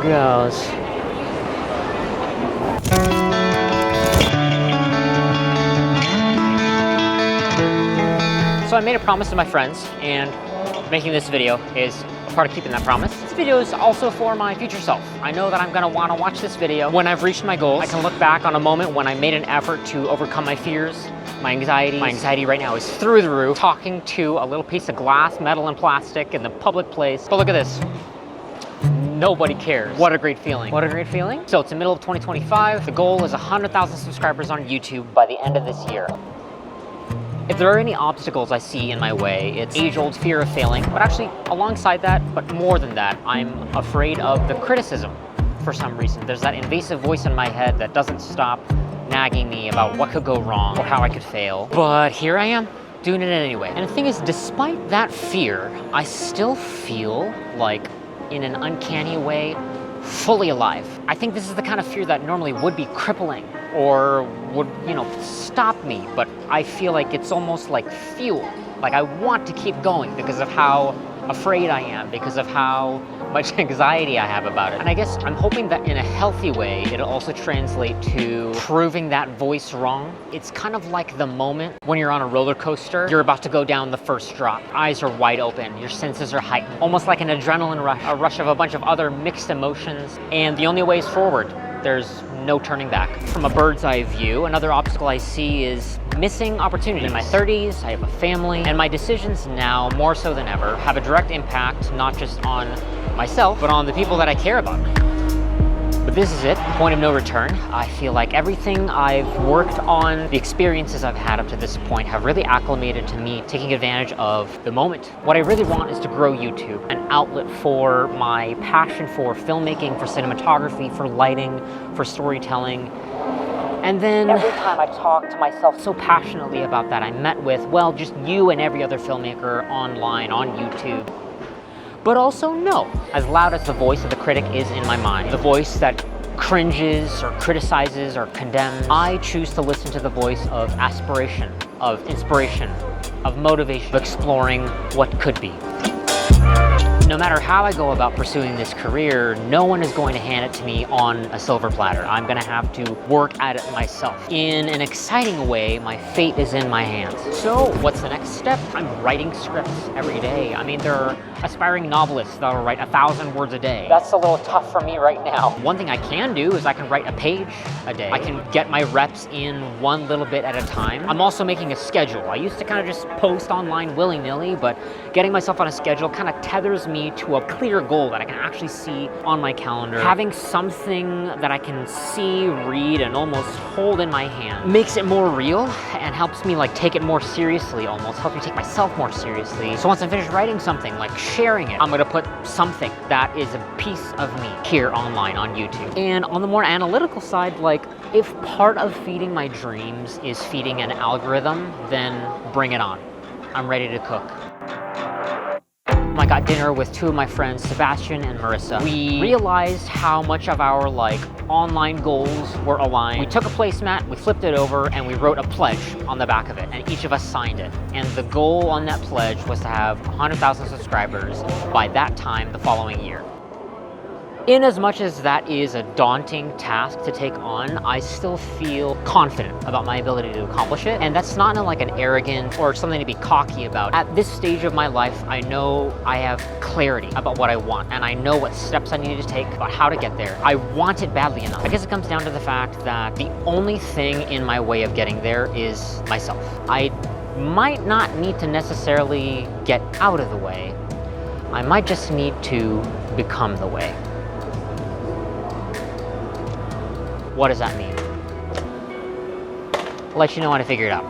goes. So I made a promise to my friends, and making this video is a part of keeping that promise. This video is also for my future self. I know that I'm gonna wanna watch this video when I've reached my goals. I can look back on a moment when I made an effort to overcome my fears, my anxiety. My anxiety right now is through the roof, talking to a little piece of glass, metal, and plastic in the public place. But look at this. Nobody cares. What a great feeling. What a great feeling. So it's the middle of 2025. The goal is 100,000 subscribers on YouTube by the end of this year. If there are any obstacles I see in my way, it's age-old fear of failing. But actually, alongside that, but more than that, I'm afraid of the criticism for some reason. There's that invasive voice in my head that doesn't stop nagging me about what could go wrong or how I could fail. But here I am, doing it anyway. And the thing is, despite that fear, I still feel like, in an uncanny way, fully alive. I think this is the kind of fear that normally would be crippling or would, stop me, but I feel like it's almost like fuel. Like I want to keep going because of how afraid I am, because of how much anxiety I have about it. And I guess I'm hoping that in a healthy way, it'll also translate to proving that voice wrong. It's kind of like the moment when you're on a roller coaster, you're about to go down the first drop. Eyes are wide open, your senses are heightened, almost like an adrenaline rush, a rush of a bunch of other mixed emotions, and the only way is forward. There's no turning back. From a bird's eye view, another obstacle I see is missing opportunities. In my 30s, I have a family, and my decisions now, more so than ever, have a direct impact not just on myself, but on the people that I care about. But this is it, point of no return. I feel like everything I've worked on, the experiences I've had up to this point have really acclimated to me taking advantage of the moment. What I really want is to grow YouTube, an outlet for my passion for filmmaking, for cinematography, for lighting, for storytelling. And then every time I talk to myself so passionately about that, I'm met with, well, just you and every other filmmaker online, on YouTube. But also, no. As loud as the voice of the critic is in my mind, the voice that cringes or criticizes or condemns, I choose to listen to the voice of aspiration, of inspiration, of motivation, of exploring what could be. No matter how I go about pursuing this career, no one is going to hand it to me on a silver platter. I'm gonna have to work at it myself. In an exciting way, my fate is in my hands. So what's the next step? I'm writing scripts every day. I mean, there are aspiring novelists that'll write 1,000 words a day. That's a little tough for me right now. One thing I can do is I can write a page a day. I can get my reps in one little bit at a time. I'm also making a schedule. I used to kind of just post online willy-nilly, but getting myself on a schedule kind of tethers me to a clear goal that I can actually see on my calendar. Having something that I can see, read, and almost hold in my hand makes it more real and helps me take it more seriously almost, helps me take myself more seriously. So once I'm finished writing something, sharing it, I'm gonna put something that is a piece of me here online on YouTube. And on the more analytical side, if part of feeding my dreams is feeding an algorithm, then bring it on. I'm ready to cook. I got dinner with two of my friends, Sebastian and Marissa. We realized how much of our online goals were aligned. We took a placemat, we flipped it over, and we wrote a pledge on the back of it, and each of us signed it. And the goal on that pledge was to have 100,000 subscribers by that time the following year. In as much as that is a daunting task to take on, I still feel confident about my ability to accomplish it. And that's not in an arrogant or something to be cocky about. At this stage of my life, I know I have clarity about what I want, and I know what steps I need to take, about how to get there. I want it badly enough. I guess it comes down to the fact that the only thing in my way of getting there is myself. I might not need to necessarily get out of the way. I might just need to become the way. What does that mean? I'll let you know when I figure it out.